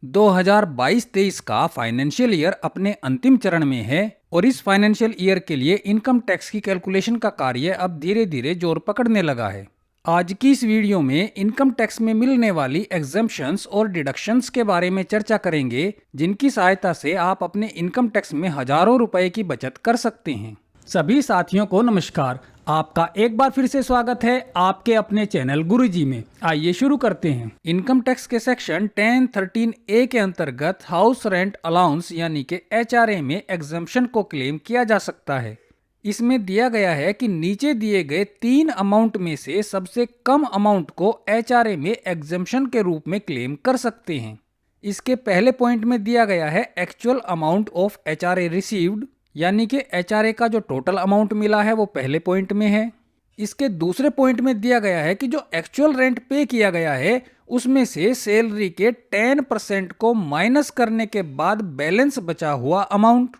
2022-23 का financial year अपने अंतिम चरण में है और इस फाइनेंशियल ईयर के लिए इनकम टैक्स की कैलकुलेशन का कार्य अब धीरे धीरे जोर पकड़ने लगा है। आज की इस वीडियो में इनकम टैक्स में मिलने वाली एग्जम्पशंस और डिडक्शंस के बारे में चर्चा करेंगे, जिनकी सहायता से आप अपने इनकम टैक्स में हजारों रुपए की बचत कर सकते हैं। सभी साथियों को नमस्कार। आपका एक बार फिर से स्वागत है आपके अपने चैनल गुरुजी में। आइए शुरू करते हैं। इनकम टैक्स के सेक्शन 1013A के अंतर्गत हाउस रेंट अलाउंस यानी कि HRA में एग्जम्पशन को क्लेम किया जा सकता है। इसमें दिया गया है कि नीचे दिए गए 3 अमाउंट में से सबसे कम अमाउंट को HRA में एग्जम्पशन के रूप में क्लेम कर सकते हैं। इसके पहले पॉइंट में दिया गया है actual amount of HRA received, यानी कि HRA का जो टोटल अमाउंट मिला है वो पहले पॉइंट में है। इसके दूसरे पॉइंट में दिया गया है कि जो एक्चुअल रेंट पे किया गया है उसमें से सैलरी के 10% को माइनस करने के बाद बैलेंस बचा हुआ अमाउंट।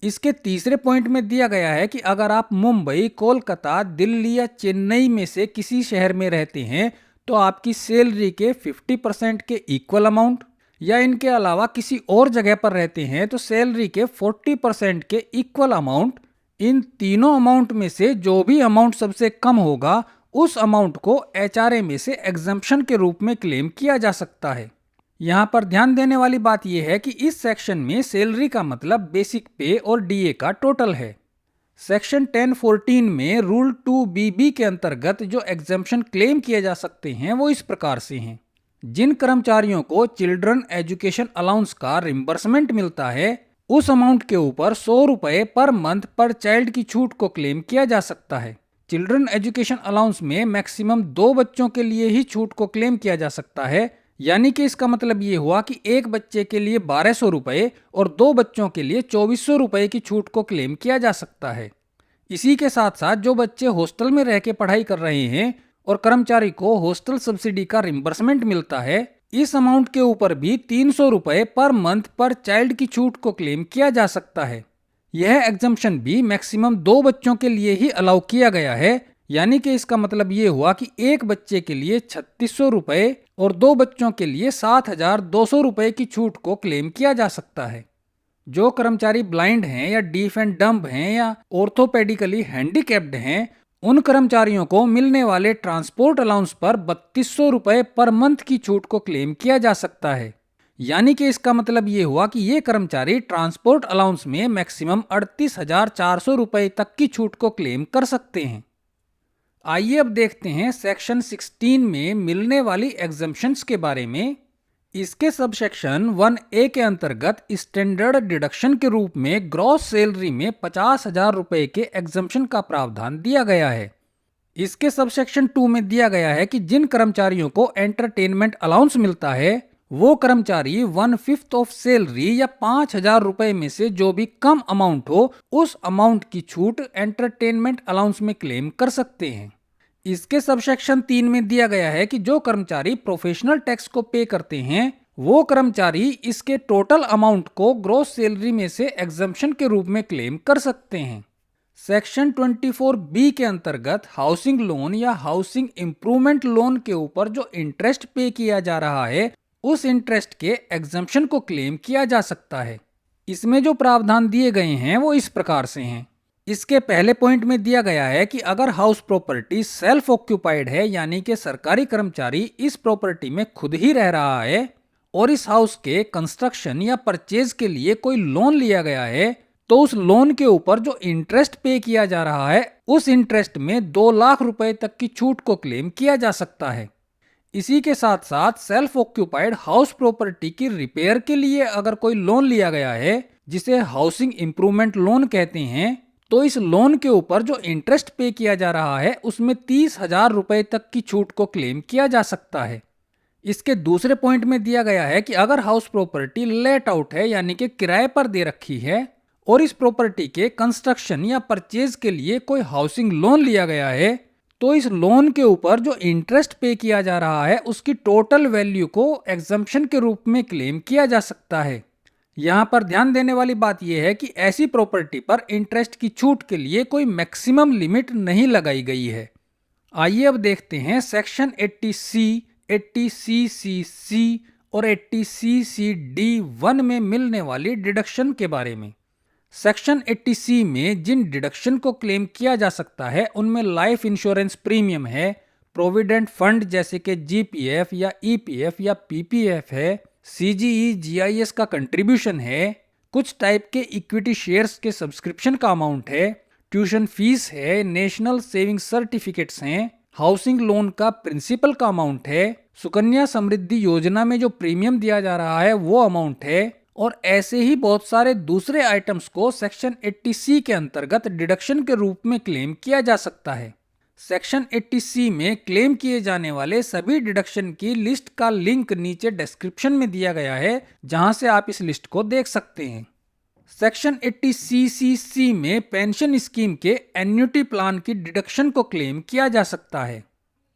इसके तीसरे पॉइंट में दिया गया है कि अगर आप मुंबई, कोलकाता, दिल्ली या चेन्नई में से किसी शहर में रहते हैं तो आपकी सैलरी के 50% के इक्वल अमाउंट, या इनके अलावा किसी और जगह पर रहते हैं तो सैलरी के 40% के इक्वल अमाउंट। इन तीनों अमाउंट में से जो भी अमाउंट सबसे कम होगा उस अमाउंट को HRA में से एग्जम्पशन के रूप में क्लेम किया जा सकता है। यहाँ पर ध्यान देने वाली बात यह है कि इस सेक्शन में सैलरी का मतलब बेसिक पे और DA का टोटल है। सेक्शन 1014 में रूल 2BB के अंतर्गत जो एग्जम्पशन क्लेम किए जा सकते हैं वो इस प्रकार से हैं। जिन कर्मचारियों को चिल्ड्रन एजुकेशन अलाउंस का रिम्बर्समेंट मिलता है उस अमाउंट के ऊपर 100 रुपए पर मंथ पर चाइल्ड की छूट को क्लेम किया जा सकता है। चिल्ड्रन एजुकेशन अलाउंस में मैक्सिमम 2 बच्चों के लिए ही छूट को क्लेम किया जा सकता है, यानी कि इसका मतलब ये हुआ कि एक बच्चे के लिए 1200 रुपए और 2 बच्चों के लिए 2400 रुपए की छूट को क्लेम किया जा सकता है। इसी के साथ साथ जो बच्चे हॉस्टल में रह के पढ़ाई कर रहे हैं और कर्मचारी को हॉस्टल सब्सिडी का रिम्बर्समेंट मिलता है, इस अमाउंट के ऊपर भी 300 रुपए पर मंथ पर चाइल्ड की छूट को क्लेम किया जा सकता है। यह एग्जम्पशन भी मैक्सिमम 2 बच्चों के लिए ही अलाउ किया गया है, यानी कि इसका मतलब ये हुआ कि एक बच्चे के लिए 3600 रुपए और 2 बच्चों के लिए 7200 रुपए की छूट को क्लेम किया जा सकता है। जो कर्मचारी ब्लाइंड हैं या डीफ एंड डम्ब हैं या ऑर्थोपेडिकली हैंडीकैप्ड हैं, उन कर्मचारियों को मिलने वाले ट्रांसपोर्ट अलाउंस पर 3200 रुपए पर मंथ की छूट को क्लेम किया जा सकता है। यानी कि इसका मतलब ये हुआ कि ये कर्मचारी ट्रांसपोर्ट अलाउंस में मैक्सिमम 38,400 रुपए तक की छूट को क्लेम कर सकते हैं। आइए अब देखते हैं सेक्शन 16 में मिलने वाली एग्जम्पशंस के बारे में। इसके सबसेक्शन 1A के अंतर्गत स्टैंडर्ड डिडक्शन के रूप में ग्रॉस सैलरी में 50,000 रुपए के एग्जम्पशन का प्रावधान दिया गया है। इसके सबसेक्शन 2 में दिया गया है कि जिन कर्मचारियों को एंटरटेनमेंट अलाउंस मिलता है वो कर्मचारी 1/5 ऑफ सैलरी या 5,000 रुपए में से जो भी कम अमाउंट हो उस अमाउंट की छूट एंटरटेनमेंट अलाउंस में क्लेम कर सकते हैं। इसके सबसेक्शन 3 में दिया गया है कि जो कर्मचारी प्रोफेशनल टैक्स को पे करते हैं वो कर्मचारी इसके टोटल अमाउंट को ग्रॉस सैलरी में से एग्जम्पशन के रूप में क्लेम कर सकते हैं। सेक्शन 24B के अंतर्गत हाउसिंग लोन या हाउसिंग इंप्रूवमेंट लोन के ऊपर जो इंटरेस्ट पे किया जा रहा है उस इंटरेस्ट के एग्जम्पशन को क्लेम किया जा सकता है। इसमें जो प्रावधान दिए गए हैं वो इस प्रकार से हैं। इसके पहले पॉइंट में दिया गया है कि अगर हाउस प्रॉपर्टी सेल्फ ऑक्यूपाइड है, यानी कि सरकारी कर्मचारी इस प्रॉपर्टी में खुद ही रह रहा है और इस हाउस के कंस्ट्रक्शन या परचेज के लिए कोई लोन लिया गया है, तो उस लोन के ऊपर जो इंटरेस्ट पे किया जा रहा है उस इंटरेस्ट में 2 लाख रुपए तक की छूट को क्लेम किया जा सकता है। इसी के साथ साथ सेल्फ ऑक्यूपाइड हाउस प्रॉपर्टी की रिपेयर के लिए अगर कोई लोन लिया गया है जिसे हाउसिंग इंप्रूवमेंट लोन कहते हैं, तो इस लोन के ऊपर जो इंटरेस्ट पे किया जा रहा है उसमें 30,000 रुपए तक की छूट को क्लेम किया जा सकता है। इसके दूसरे पॉइंट में दिया गया है कि अगर हाउस प्रॉपर्टी लेट आउट है, यानी कि किराए पर दे रखी है और इस प्रॉपर्टी के कंस्ट्रक्शन या परचेज के लिए कोई हाउसिंग लोन लिया गया है, तो इस लोन के ऊपर जो इंटरेस्ट पे किया जा रहा है उसकी टोटल वैल्यू को एग्जम्पशन के रूप में क्लेम किया जा सकता है। यहाँ पर ध्यान देने वाली बात यह है कि ऐसी प्रॉपर्टी पर इंटरेस्ट की छूट के लिए कोई मैक्सिमम लिमिट नहीं लगाई गई है। आइए अब देखते हैं सेक्शन 80C, 80CCC और 80CCD1 में मिलने वाली डिडक्शन के बारे में। सेक्शन 80C में जिन डिडक्शन को क्लेम किया जा सकता है उनमें लाइफ इंश्योरेंस प्रीमियम है, प्रोविडेंट फंड जैसे कि जीपीएफ या ईपीएफ या पीपीएफ है, सीजीई जीआईएस का कंट्रीब्यूशन है, कुछ टाइप के इक्विटी शेयर्स के सब्सक्रिप्शन का अमाउंट है, ट्यूशन फीस है, नेशनल सेविंग सर्टिफिकेट्स हैं, हाउसिंग लोन का प्रिंसिपल का अमाउंट है, सुकन्या समृद्धि योजना में जो प्रीमियम दिया जा रहा है वो अमाउंट है, और ऐसे ही बहुत सारे दूसरे आइटम्स को सेक्शन 80C के अंतर्गत डिडक्शन के रूप में क्लेम किया जा सकता है। सेक्शन 80C में क्लेम किए जाने वाले सभी डिडक्शन की लिस्ट का लिंक नीचे डिस्क्रिप्शन में दिया गया है, जहां से आप इस लिस्ट को देख सकते हैं। सेक्शन 80CCC में पेंशन स्कीम के एन्युटी प्लान की डिडक्शन को क्लेम किया जा सकता है।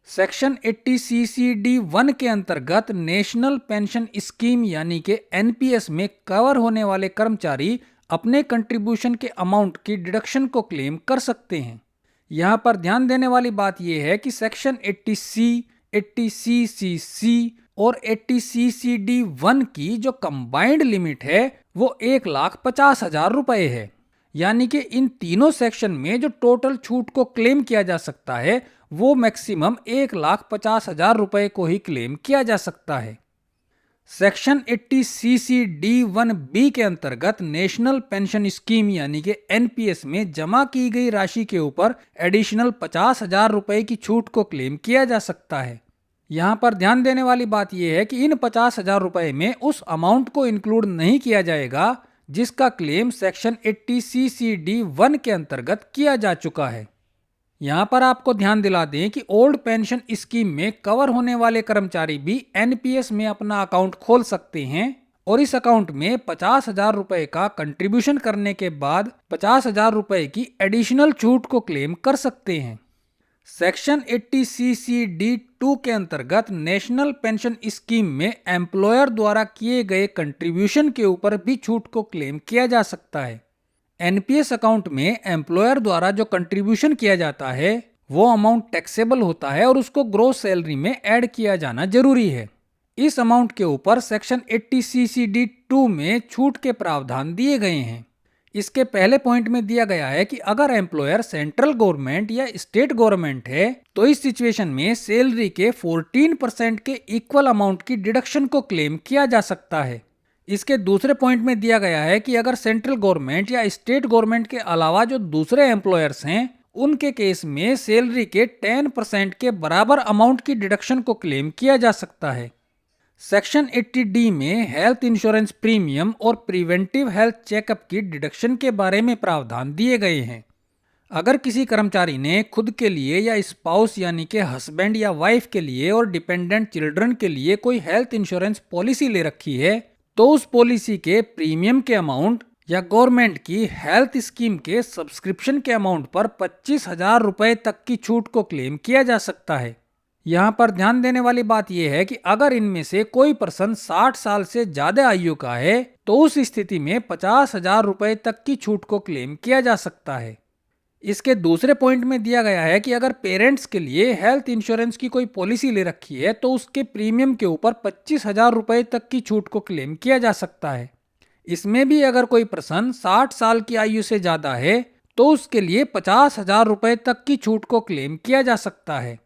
सेक्शन 80CCD1 के अंतर्गत नेशनल पेंशन स्कीम यानी कि एनपीएस में कवर होने वाले कर्मचारी अपने कंट्रीब्यूशन के अमाउंट की डिडक्शन को क्लेम कर सकते हैं। यहाँ पर ध्यान देने वाली बात यह है कि सेक्शन 80C, 80CCC और 80CCD1 की जो कंबाइंड लिमिट है वो 1,50,000 रुपए है। यानी कि इन तीनों सेक्शन में जो टोटल छूट को क्लेम किया जा सकता है वो मैक्सिमम 1,50,000 रुपए को ही क्लेम किया जा सकता है। सेक्शन 80CCD1B के अंतर्गत नेशनल पेंशन स्कीम यानी कि एनपीएस में जमा की गई राशि के ऊपर एडिशनल 50,000 रुपए की छूट को क्लेम किया जा सकता है। यहाँ पर ध्यान देने वाली बात यह है कि इन 50,000 रुपए में उस अमाउंट को इंक्लूड नहीं किया जाएगा जिसका क्लेम सेक्शन 80CCD1 के अंतर्गत किया जा चुका है। यहाँ पर आपको ध्यान दिला दें कि ओल्ड पेंशन स्कीम में कवर होने वाले कर्मचारी भी एनपीएस में अपना अकाउंट खोल सकते हैं और इस अकाउंट में 50,000 रुपए का कंट्रीब्यूशन करने के बाद 50,000 रुपए की एडिशनल छूट को क्लेम कर सकते हैं। सेक्शन 80CCD2 के अंतर्गत नेशनल पेंशन स्कीम में एम्प्लॉयर द्वारा किए गए कंट्रीब्यूशन के ऊपर भी छूट को क्लेम किया जा सकता है। एनपीएस अकाउंट में एम्प्लॉयर द्वारा जो कंट्रीब्यूशन किया जाता है वो अमाउंट टैक्सेबल होता है और उसको ग्रोस सैलरी में ऐड किया जाना जरूरी है। इस अमाउंट के ऊपर सेक्शन 80CCD2 में छूट के प्रावधान दिए गए हैं। इसके पहले पॉइंट में दिया गया है कि अगर एम्प्लॉयर सेंट्रल गवर्नमेंट या स्टेट गवर्नमेंट है तो इस सिचुएशन में सैलरी के 14% के इक्वल अमाउंट की डिडक्शन को क्लेम किया जा सकता है। इसके दूसरे पॉइंट में दिया गया है कि अगर सेंट्रल गवर्नमेंट या स्टेट गवर्नमेंट के अलावा जो दूसरे एम्प्लॉयर्स हैं उनके केस में सैलरी के 10% के बराबर अमाउंट की डिडक्शन को क्लेम किया जा सकता है। सेक्शन 80D में हेल्थ इंश्योरेंस प्रीमियम और प्रिवेंटिव हेल्थ चेकअप की डिडक्शन के बारे में प्रावधान दिए गए हैं। अगर किसी कर्मचारी ने खुद के लिए या स्पाउस यानी कि हस्बैंड या वाइफ के लिए और डिपेंडेंट चिल्ड्रन के लिए कोई हेल्थ इंश्योरेंस पॉलिसी ले रखी है तो उस पॉलिसी के प्रीमियम के अमाउंट या गवर्नमेंट की हेल्थ स्कीम के सब्सक्रिप्शन के अमाउंट पर 25,000 रुपए तक की छूट को क्लेम किया जा सकता है। यहाँ पर ध्यान देने वाली बात यह है कि अगर इनमें से कोई पर्सन 60 साल से ज्यादा आयु का है तो उस स्थिति में 50,000 रुपए तक की छूट को क्लेम किया जा सकता है। इसके दूसरे पॉइंट में दिया गया है कि अगर पेरेंट्स के लिए हेल्थ इंश्योरेंस की कोई पॉलिसी ले रखी है तो उसके प्रीमियम के ऊपर 25,000 रुपए तक की छूट को क्लेम किया जा सकता है। इसमें भी अगर कोई पर्सन 60 साल की आयु से ज्यादा है तो उसके लिए 50,000 रुपए तक की छूट को क्लेम किया जा सकता है।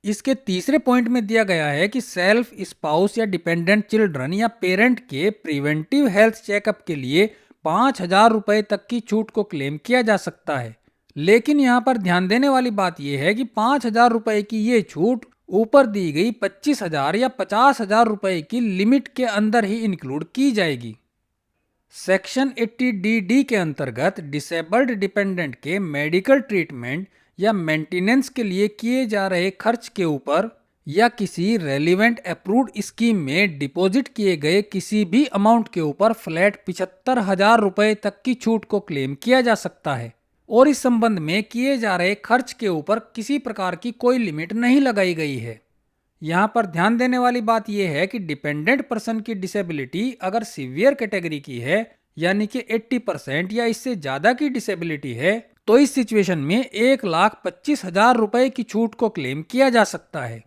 इसके तीसरे पॉइंट में दिया गया है कि सेल्फ, स्पाउस या डिपेंडेंट चिल्ड्रन या पेरेंट के प्रिवेंटिव हेल्थ चेकअप के लिए 5,000 रुपए तक की छूट को क्लेम किया जा सकता है। लेकिन यहाँ पर ध्यान देने वाली बात यह है कि 5,000 रुपए की ये छूट ऊपर दी गई 25,000 या 50,000 रुपए की लिमिट के अंदर ही इंक्लूड की जाएगी। सेक्शन 80DD के अंतर्गत डिसेबल्ड डिपेंडेंट के मेडिकल ट्रीटमेंट या मेंटेनेंस के लिए किए जा रहे खर्च के ऊपर या किसी रेलिवेंट अप्रूव्ड स्कीम में डिपॉजिट किए गए किसी भी अमाउंट के ऊपर फ्लैट 75,000 रुपए तक की छूट को क्लेम किया जा सकता है और इस संबंध में किए जा रहे खर्च के ऊपर किसी प्रकार की कोई लिमिट नहीं लगाई गई है। यहाँ पर ध्यान देने वाली बात यह है कि डिपेंडेंट पर्सन की डिसेबिलिटी अगर सीवियर कैटेगरी की है यानी कि 80% या इससे ज्यादा की डिसेबिलिटी है तो इस सिचुएशन में 1,25,000 रुपए की छूट को क्लेम किया जा सकता है।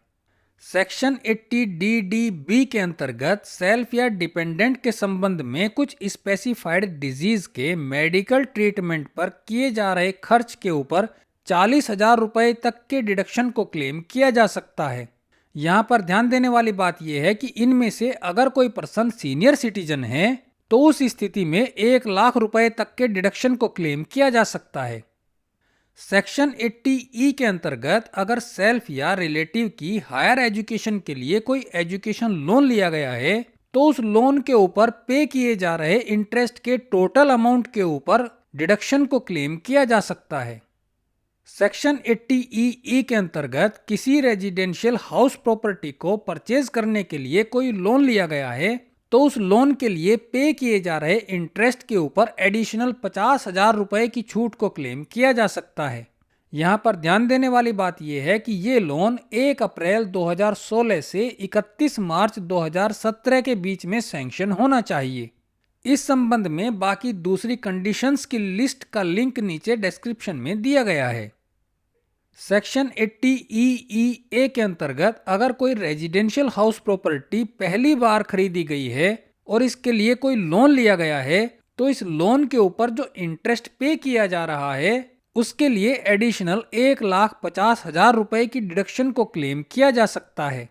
सेक्शन 80 DDB के अंतर्गत सेल्फ या डिपेंडेंट के संबंध में कुछ स्पेसिफाइड डिजीज के मेडिकल ट्रीटमेंट पर किए जा रहे खर्च के ऊपर 40,000 रुपए तक के डिडक्शन को क्लेम किया जा सकता है। यहाँ पर ध्यान देने वाली बात यह है कि इनमें से अगर कोई पर्सन सीनियर सिटीजन है तो उस स्थिति में 1,00,000 रुपए तक के डिडक्शन को क्लेम किया जा सकता है। सेक्शन 80E के अंतर्गत अगर सेल्फ या रिलेटिव की हायर एजुकेशन के लिए कोई एजुकेशन लोन लिया गया है तो उस लोन के ऊपर पे किए जा रहे इंटरेस्ट के टोटल अमाउंट के ऊपर डिडक्शन को क्लेम किया जा सकता है। सेक्शन 80EE के अंतर्गत किसी रेजिडेंशियल हाउस प्रॉपर्टी को परचेज करने के लिए कोई लोन लिया गया है तो उस लोन के लिए पे किए जा रहे इंटरेस्ट के ऊपर एडिशनल 50,000 रुपए की छूट को क्लेम किया जा सकता है। यहाँ पर ध्यान देने वाली बात यह है कि ये लोन 1 अप्रैल 2016 से 31 मार्च 2017 के बीच में सैंक्शन होना चाहिए। इस संबंध में बाकी दूसरी कंडीशंस की लिस्ट का लिंक नीचे डिस्क्रिप्शन में दिया गया है। सेक्शन 80EE के अंतर्गत अगर कोई रेजिडेंशियल हाउस प्रॉपर्टी पहली बार खरीदी गई है और इसके लिए कोई लोन लिया गया है तो इस लोन के ऊपर जो इंटरेस्ट पे किया जा रहा है उसके लिए एडिशनल 1,50,000 रुपए की डिडक्शन को क्लेम किया जा सकता है।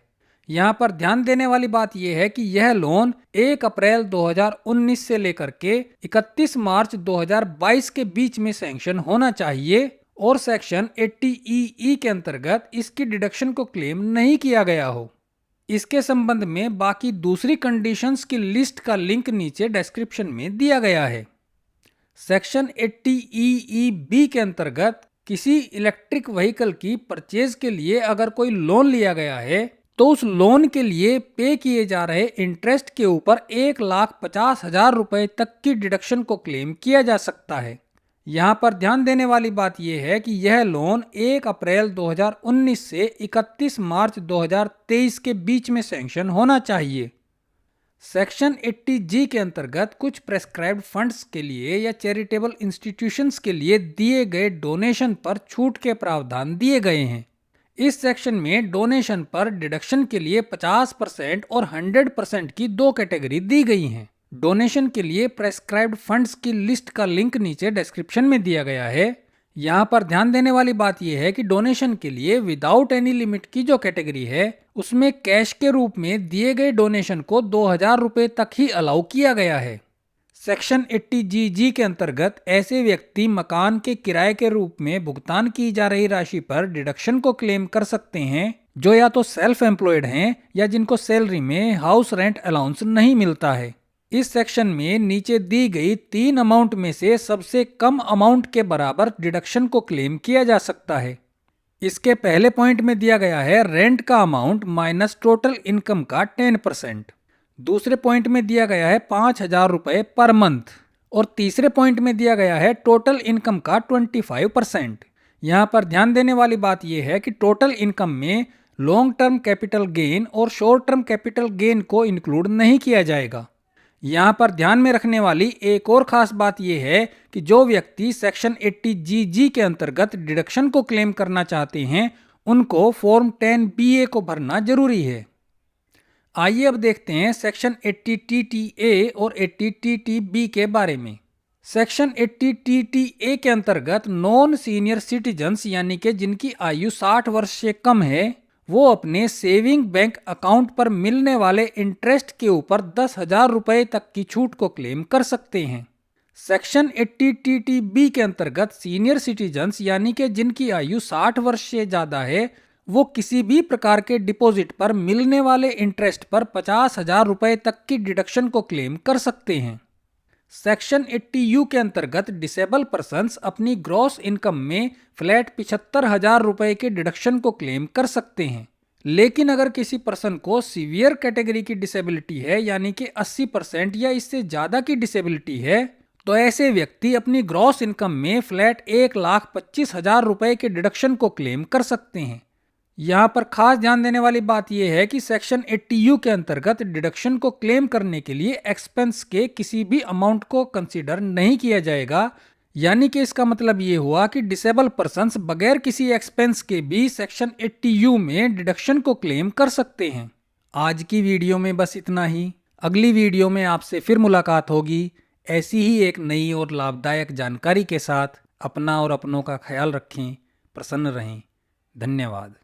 यहाँ पर ध्यान देने वाली बात यह है कि यह लोन 1 अप्रैल 2019 से लेकर के 31 मार्च 2022 के बीच में सैंक्शन होना चाहिए और सेक्शन 80EE के अंतर्गत इसकी डिडक्शन को क्लेम नहीं किया गया हो। इसके संबंध में बाकी दूसरी कंडीशंस की लिस्ट का लिंक नीचे डिस्क्रिप्शन में दिया गया है। सेक्शन 80EEB के अंतर्गत किसी इलेक्ट्रिक व्हीकल की परचेज के लिए अगर कोई लोन लिया गया है तो उस लोन के लिए पे किए जा रहे इंटरेस्ट के ऊपर 1,50,000 रुपए तक की डिडक्शन को क्लेम किया जा सकता है। यहाँ पर ध्यान देने वाली बात यह है कि यह लोन 1 अप्रैल 2019 से 31 मार्च 2023 के बीच में सैंक्शन होना चाहिए। सेक्शन 80G के अंतर्गत कुछ प्रेस्क्राइब्ड फंड्स के लिए या चैरिटेबल इंस्टीट्यूशंस के लिए दिए गए डोनेशन पर छूट के प्रावधान दिए गए हैं। इस सेक्शन में डोनेशन पर डिडक्शन के लिए 50% और 100% की दो कैटेगरी दी गई हैं। डोनेशन के लिए प्रेस्क्राइब्ड फंड्स की लिस्ट का लिंक नीचे डिस्क्रिप्शन में दिया गया है। यहाँ पर ध्यान देने वाली बात यह है कि डोनेशन के लिए विदाउट एनी लिमिट की जो कैटेगरी है उसमें कैश के रूप में दिए गए डोनेशन को 2,000 रुपए तक ही अलाउ किया गया है। सेक्शन 80GG के अंतर्गत ऐसे व्यक्ति मकान के किराए के रूप में भुगतान की जा रही राशि पर डिडक्शन को क्लेम कर सकते हैं जो या तो सेल्फ एम्प्लॉयड हैं या जिनको सैलरी में हाउस रेंट अलाउंस नहीं मिलता है। इस सेक्शन में नीचे दी गई 3 अमाउंट में से सबसे कम अमाउंट के बराबर डिडक्शन को क्लेम किया जा सकता है। इसके पहले पॉइंट में दिया गया है रेंट का अमाउंट माइनस टोटल इनकम का 10%। दूसरे पॉइंट में दिया गया है 5,000 रुपए पर मंथ और तीसरे पॉइंट में दिया गया है टोटल इनकम का 25%। यहाँ पर ध्यान देने वाली बात यह है कि टोटल इनकम में लॉन्ग टर्म कैपिटल गेन और शॉर्ट टर्म कैपिटल गेन को इंक्लूड नहीं किया जाएगा। यहाँ पर ध्यान में रखने वाली एक और खास बात यह है कि जो व्यक्ति सेक्शन 80GG के अंतर्गत डिडक्शन को क्लेम करना चाहते हैं उनको फॉर्म 10BA को भरना जरूरी है। आइए अब देखते हैं सेक्शन 80TTA और 80TTB के बारे में। सेक्शन 80TTA के अंतर्गत नॉन सीनियर सिटीजन्स यानी कि जिनकी आयु 60 वर्ष से कम है वो अपने सेविंग बैंक अकाउंट पर मिलने वाले इंटरेस्ट के ऊपर 10,000 रुपए तक की छूट को क्लेम कर सकते हैं। सेक्शन 80TTB के अंतर्गत सीनियर सिटीजन्स यानी कि जिनकी आयु 60 वर्ष से ज़्यादा है वो किसी भी प्रकार के डिपॉजिट पर मिलने वाले इंटरेस्ट पर 50,000 रुपए तक की डिडक्शन को क्लेम कर सकते हैं। सेक्शन 80U के अंतर्गत डिसेबल पर्सन्स अपनी ग्रॉस इनकम में फ्लैट 75,000 रुपए के डिडक्शन को क्लेम कर सकते हैं। लेकिन अगर किसी पर्सन को सीवियर कैटेगरी की डिसेबिलिटी है यानी कि 80% या इससे ज़्यादा की डिसेबिलिटी है तो ऐसे व्यक्ति अपनी ग्रॉस इनकम में फ्लैट 1,25,000 रुपए के डिडक्शन को क्लेम कर सकते हैं। यहाँ पर खास ध्यान देने वाली बात यह है कि सेक्शन 80U के अंतर्गत डिडक्शन को क्लेम करने के लिए एक्सपेंस के किसी भी अमाउंट को कंसीडर नहीं किया जाएगा यानी कि इसका मतलब ये हुआ कि डिसेबल पर्सन्स बगैर किसी एक्सपेंस के भी सेक्शन 80U में डिडक्शन को क्लेम कर सकते हैं। आज की वीडियो में बस इतना ही। अगली वीडियो में आपसे फिर मुलाकात होगी ऐसी ही एक नई और लाभदायक जानकारी के साथ। अपना और अपनों का ख्याल रखें, प्रसन्न रहें। धन्यवाद।